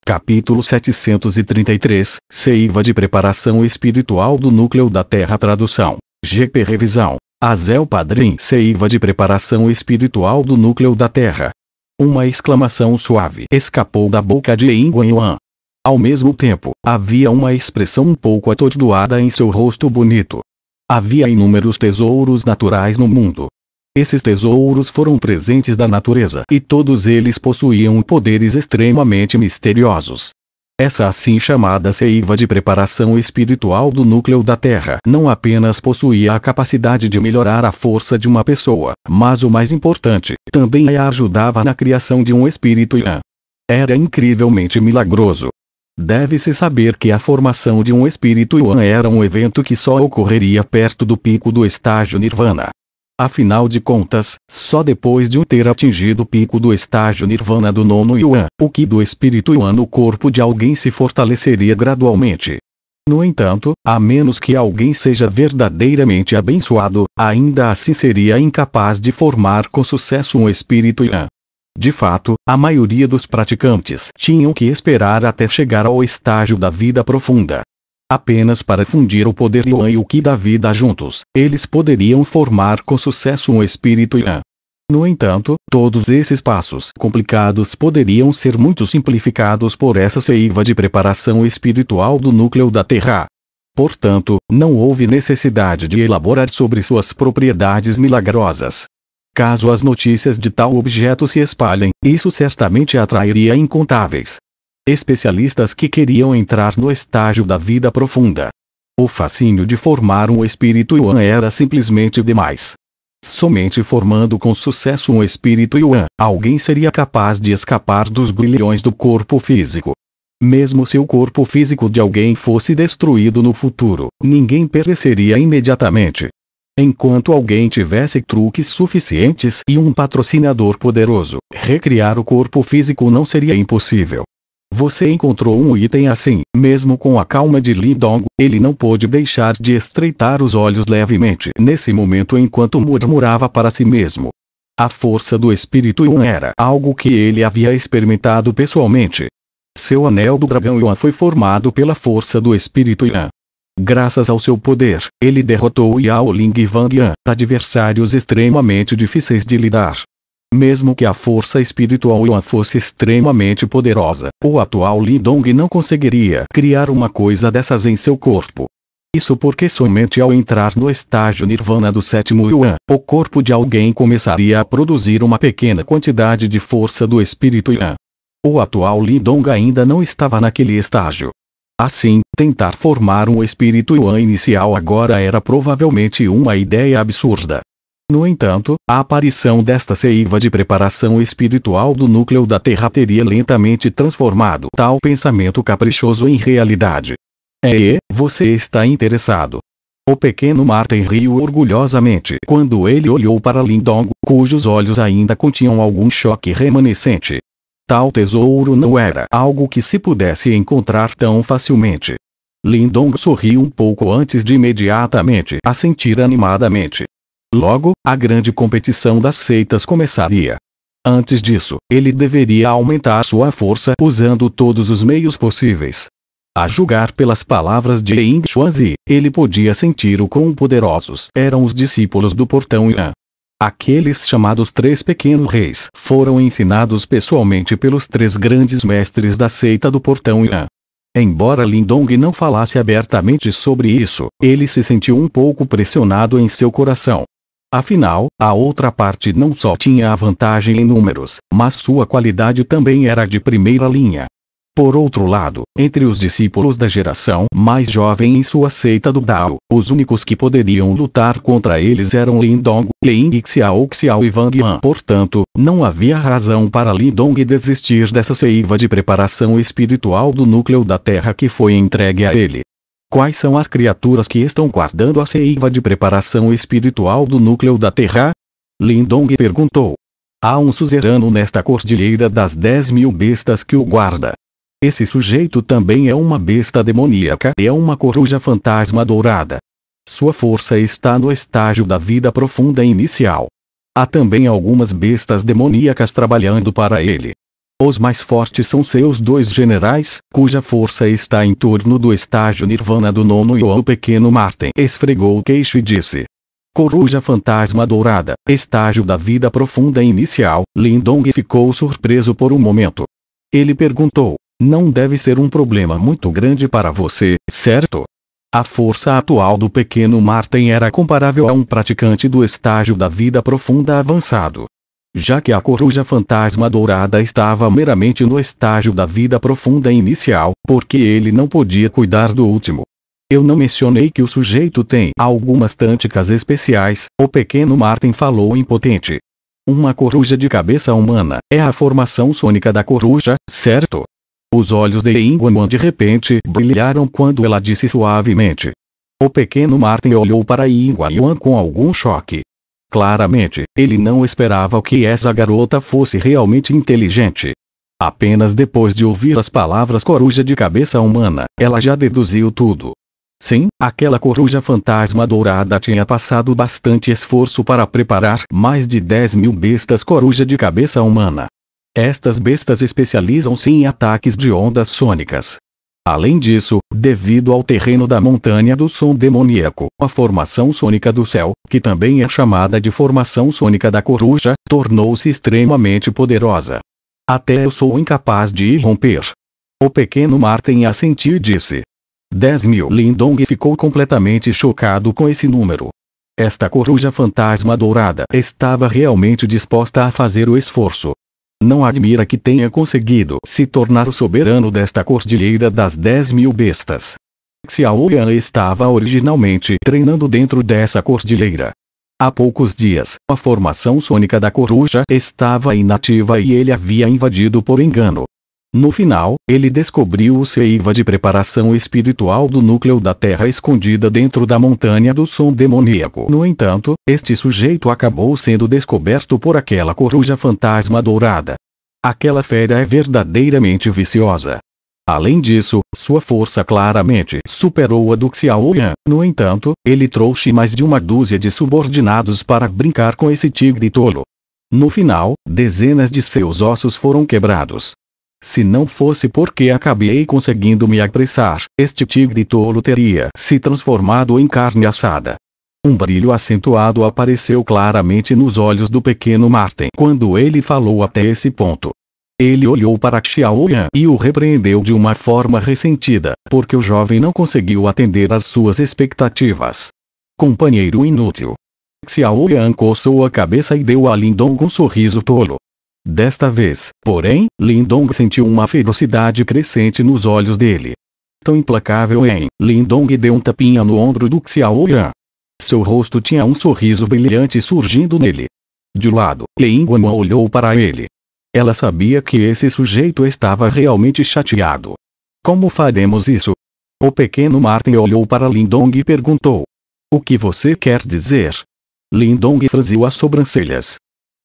Capítulo 733, Seiva de Preparação Espiritual do Núcleo da Terra. Tradução, GP Revisão. Azel Padrim. Seiva de Preparação Espiritual do Núcleo da Terra. Uma exclamação suave escapou da boca de Ying Yuan. Ao mesmo tempo, havia uma expressão um pouco atordoada em seu rosto bonito. Havia inúmeros tesouros naturais no mundo. Esses tesouros foram presentes da natureza e todos eles possuíam poderes extremamente misteriosos. Essa assim chamada seiva de preparação espiritual do núcleo da Terra não apenas possuía a capacidade de melhorar a força de uma pessoa, mas o mais importante, também a ajudava na criação de um espírito Yan. Era incrivelmente milagroso. Deve-se saber que a formação de um espírito Yan era um evento que só ocorreria perto do pico do estágio Nirvana. Afinal de contas, só depois de ter atingido o pico do estágio Nirvana do nono Yuan, o Ki do espírito Yuan no corpo de alguém se fortaleceria gradualmente. No entanto, a menos que alguém seja verdadeiramente abençoado, ainda assim seria incapaz de formar com sucesso um espírito Yan. De fato, a maioria dos praticantes tinham que esperar até chegar ao estágio da vida profunda. Apenas para fundir o poder Yuan e o Ki da vida juntos, eles poderiam formar com sucesso um espírito Yan. No entanto, todos esses passos complicados poderiam ser muito simplificados por essa seiva de preparação espiritual do núcleo da Terra. Portanto, não houve necessidade de elaborar sobre suas propriedades milagrosas. Caso as notícias de tal objeto se espalhem, isso certamente atrairia incontáveis especialistas que queriam entrar no estágio da vida profunda. O fascínio de formar um espírito Yuan era simplesmente demais. Somente formando com sucesso um espírito Yuan, alguém seria capaz de escapar dos grilhões do corpo físico. Mesmo se o corpo físico de alguém fosse destruído no futuro, ninguém pereceria imediatamente. Enquanto alguém tivesse truques suficientes e um patrocinador poderoso, recriar o corpo físico não seria impossível. Você encontrou um item assim, mesmo com a calma de Lin Dong, ele não pôde deixar de estreitar os olhos levemente nesse momento enquanto murmurava para si mesmo. A força do espírito Yuan era algo que ele havia experimentado pessoalmente. Seu anel do dragão Yuan foi formado pela força do espírito Yan. Graças ao seu poder, ele derrotou Yao Ling e Wang Yan, adversários extremamente difíceis de lidar. Mesmo que a força espiritual Yuan fosse extremamente poderosa, o atual Lin Dong não conseguiria criar uma coisa dessas em seu corpo. Isso porque somente ao entrar no estágio Nirvana do sétimo Yuan, o corpo de alguém começaria a produzir uma pequena quantidade de força do espírito Yan. O atual Lin Dong ainda não estava naquele estágio. Assim, tentar formar um espírito Yuan inicial agora era provavelmente uma ideia absurda. No entanto, a aparição desta seiva de preparação espiritual do núcleo da Terra teria lentamente transformado tal pensamento caprichoso em realidade. Você está interessado? O pequeno Martin riu orgulhosamente quando ele olhou para Lin Dong, cujos olhos ainda continham algum choque remanescente. Tal tesouro não era algo que se pudesse encontrar tão facilmente. Lin Dong sorriu um pouco antes de imediatamente assentir animadamente. Logo, a grande competição das seitas começaria. Antes disso, ele deveria aumentar sua força usando todos os meios possíveis. A julgar pelas palavras de Ying Xuanzi, ele podia sentir o quão poderosos eram os discípulos do portão Yan. Aqueles chamados três pequenos reis foram ensinados pessoalmente pelos três grandes mestres da seita do portão Yan. Embora Lin Dong não falasse abertamente sobre isso, ele se sentiu um pouco pressionado em seu coração. Afinal, a outra parte não só tinha a vantagem em números, mas sua qualidade também era de primeira linha. Por outro lado, entre os discípulos da geração mais jovem em sua seita do Dao, os únicos que poderiam lutar contra eles eram Lin Dong, Ying Xiao e Wang Yan. Portanto, não havia razão para Lin Dong desistir dessa seiva de preparação espiritual do núcleo da Terra que foi entregue a ele. Quais são as criaturas que estão guardando a seiva de preparação espiritual do núcleo da Terra? Lin Dong perguntou. Há um suzerano nesta cordilheira das 10.000 bestas que o guarda. Esse sujeito também é uma besta demoníaca e é uma coruja fantasma dourada. Sua força está no estágio da vida profunda inicial. Há também algumas bestas demoníacas trabalhando para ele. Os mais fortes são seus dois generais, cuja força está em torno do estágio Nirvana do nono Yuan. O pequeno Martin esfregou o queixo e disse: Coruja fantasma dourada, estágio da vida profunda inicial. Lindong ficou surpreso por um momento. Ele perguntou: não deve ser um problema muito grande para você, certo? A força atual do pequeno Martin era comparável a um praticante do estágio da vida profunda avançado. Já que a coruja fantasma dourada estava meramente no estágio da vida profunda inicial, porque ele não podia cuidar do último. Eu não mencionei que o sujeito tem algumas táticas especiais. O pequeno Martin falou impotente. Uma coruja de cabeça humana é a formação sônica da coruja, certo? Os olhos de Yingguan de repente brilharam quando ela disse suavemente. O pequeno Martin olhou para Yingguan com algum choque. Claramente, ele não esperava que essa garota fosse realmente inteligente. Apenas depois de ouvir as palavras coruja de cabeça humana, ela já deduziu tudo. Sim, aquela coruja fantasma dourada tinha passado bastante esforço para preparar mais de 10.000 bestas coruja de cabeça humana. Estas bestas especializam-se em ataques de ondas sônicas. Além disso, devido ao terreno da montanha do som demoníaco, a formação sônica do céu, que também é chamada de formação sônica da coruja, tornou-se extremamente poderosa. Até eu sou incapaz de irromper. O pequeno Martin assentiu e disse. 10.000. Lindong ficou completamente chocado com esse número. Esta coruja fantasma dourada estava realmente disposta a fazer o esforço. Não admira que tenha conseguido se tornar o soberano desta cordilheira das 10.000 bestas. Xiao Yan estava originalmente treinando dentro dessa cordilheira. Há poucos dias, a formação sônica da coruja estava inativa e ele havia invadido por engano. No final, ele descobriu o seiva de preparação espiritual do núcleo da Terra escondida dentro da montanha do som demoníaco. No entanto, este sujeito acabou sendo descoberto por aquela coruja fantasma dourada. Aquela fera é verdadeiramente viciosa. Além disso, sua força claramente superou a do Xiao Yan. No entanto, ele trouxe mais de uma dúzia de subordinados para brincar com esse tigre tolo. No final, dezenas de seus ossos foram quebrados. Se não fosse porque acabei conseguindo me apressar, este tigre tolo teria se transformado em carne assada. Um brilho acentuado apareceu claramente nos olhos do pequeno Martin quando ele falou até esse ponto. Ele olhou para Xiao Yan e o repreendeu de uma forma ressentida, porque o jovem não conseguiu atender às suas expectativas. Companheiro inútil. Xiao Yan coçou a cabeça e deu a Lindong um sorriso tolo. Desta vez, porém, Lindong sentiu uma ferocidade crescente nos olhos dele. Tão implacável Lindong deu um tapinha no ombro do Xiao Yan. Seu rosto tinha um sorriso brilhante surgindo nele. De lado, Yingguan olhou para ele. Ela sabia que esse sujeito estava realmente chateado. Como faremos isso? O pequeno Martin olhou para Lindong e perguntou. O que você quer dizer? Lindong franziu as sobrancelhas.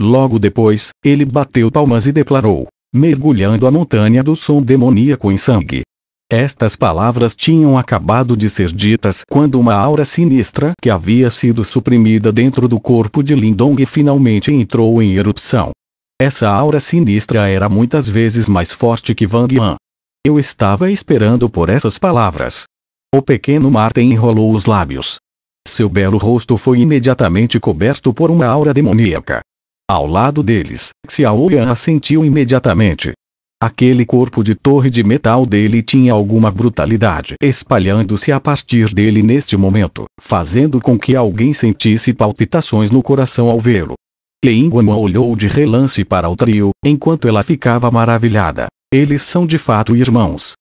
Logo depois, ele bateu palmas e declarou, mergulhando a montanha do som demoníaco em sangue. Estas palavras tinham acabado de ser ditas quando uma aura sinistra que havia sido suprimida dentro do corpo de Lindong finalmente entrou em erupção. Essa aura sinistra era muitas vezes mais forte que Wang Yan. Eu estava esperando por essas palavras. O pequeno Martin enrolou os lábios. Seu belo rosto foi imediatamente coberto por uma aura demoníaca. Ao lado deles, Xiao Yan assentiu imediatamente. Aquele corpo de torre de metal dele tinha alguma brutalidade espalhando-se a partir dele neste momento, fazendo com que alguém sentisse palpitações no coração ao vê-lo. Yingguan olhou de relance para o trio, enquanto ela ficava maravilhada. Eles são de fato irmãos.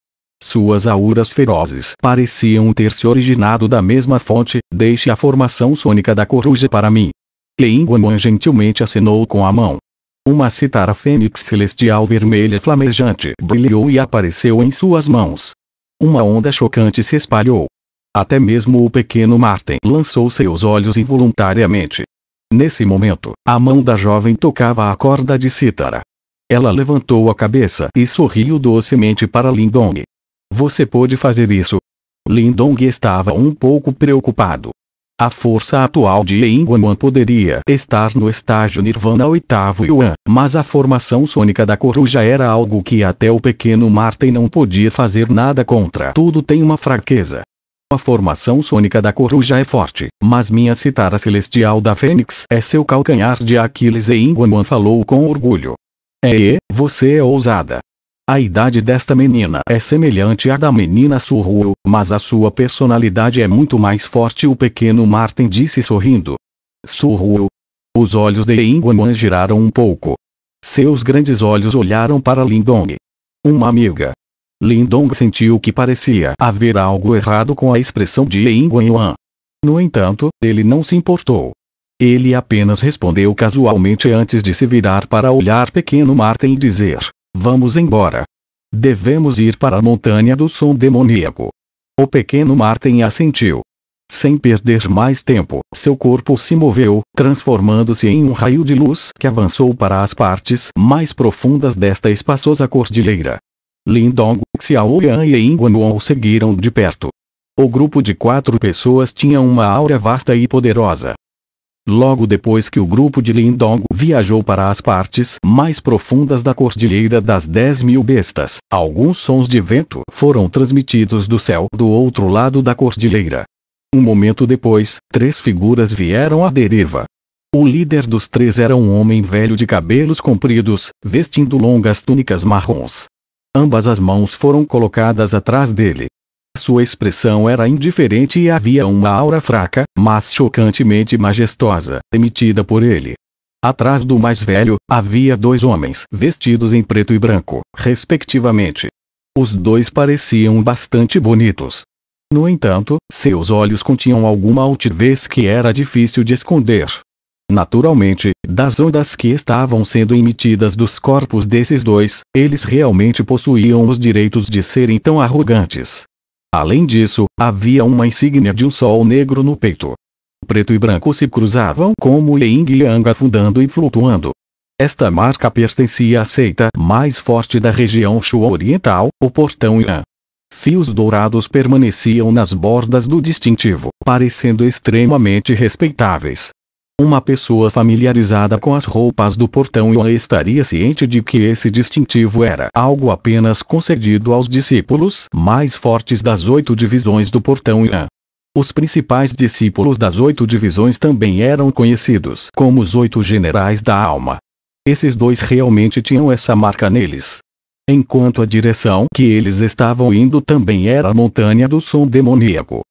Suas auras ferozes pareciam ter se originado da mesma fonte. Deixe a formação sônica da coruja para mim. Yingguan gentilmente acenou com a mão. Uma cítara fênix celestial vermelha flamejante brilhou e apareceu em suas mãos. Uma onda chocante se espalhou. Até mesmo o pequeno Martin lançou seus olhos involuntariamente. Nesse momento, a mão da jovem tocava a corda de cítara. Ela levantou a cabeça e sorriu docemente para Lindong. Você pôde fazer isso? Lindong estava um pouco preocupado. A força atual de Yin-Guan poderia estar no estágio Nirvana 8º Yuan, mas a formação sônica da coruja era algo que até o pequeno Marten não podia fazer nada contra. Tudo tem uma fraqueza. A formação sônica da coruja é forte, mas minha citara celestial da Fênix é seu calcanhar de Aquiles. Yin-Guan falou com orgulho. Você é ousada. A idade desta menina é semelhante à da menina Surruel, mas a sua personalidade é muito mais forte. O pequeno Marten disse sorrindo. Surruel. Os olhos de Yin-Guan giraram um pouco. Seus grandes olhos olharam para Lindong. Uma amiga. Lindong sentiu que parecia haver algo errado com a expressão de Yin-Guan. No entanto, ele não se importou. Ele apenas respondeu casualmente antes de se virar para olhar pequeno Marten e dizer: vamos embora. Devemos ir para a montanha do som demoníaco. O pequeno Marten assentiu. Sem perder mais tempo, seu corpo se moveu, transformando-se em um raio de luz que avançou para as partes mais profundas desta espaçosa cordilheira. Lindong, Xiaoyan e Yin-Guan o seguiram de perto. O grupo de 4 pessoas tinha uma aura vasta e poderosa. Logo depois que o grupo de Lindong viajou para as partes mais profundas da Cordilheira das 10.000 Bestas, alguns sons de vento foram transmitidos do céu do outro lado da cordilheira. Um momento depois, 3 figuras vieram à deriva. O líder dos 3 era um homem velho de cabelos compridos, vestindo longas túnicas marrons. Ambas as mãos foram colocadas atrás dele. Sua expressão era indiferente e havia uma aura fraca, mas chocantemente majestosa, emitida por ele. Atrás do mais velho, havia 2 homens vestidos em preto e branco, respectivamente. Os 2 pareciam bastante bonitos. No entanto, seus olhos continham alguma altivez que era difícil de esconder. Naturalmente, das ondas que estavam sendo emitidas dos corpos desses 2, eles realmente possuíam os direitos de serem tão arrogantes. Além disso, havia uma insígnia de um sol negro no peito. Preto e branco se cruzavam como yin e yang afundando e flutuando. Esta marca pertencia à seita mais forte da região Shu Oriental, o Portão Yan. Fios dourados permaneciam nas bordas do distintivo, parecendo extremamente respeitáveis. Uma pessoa familiarizada com as roupas do Portão Yan estaria ciente de que esse distintivo era algo apenas concedido aos discípulos mais fortes das 8 divisões do Portão Yan. Os principais discípulos das 8 divisões também eram conhecidos como os 8 generais da alma. Esses 2 realmente tinham essa marca neles. Enquanto a direção que eles estavam indo também era a montanha do som demoníaco.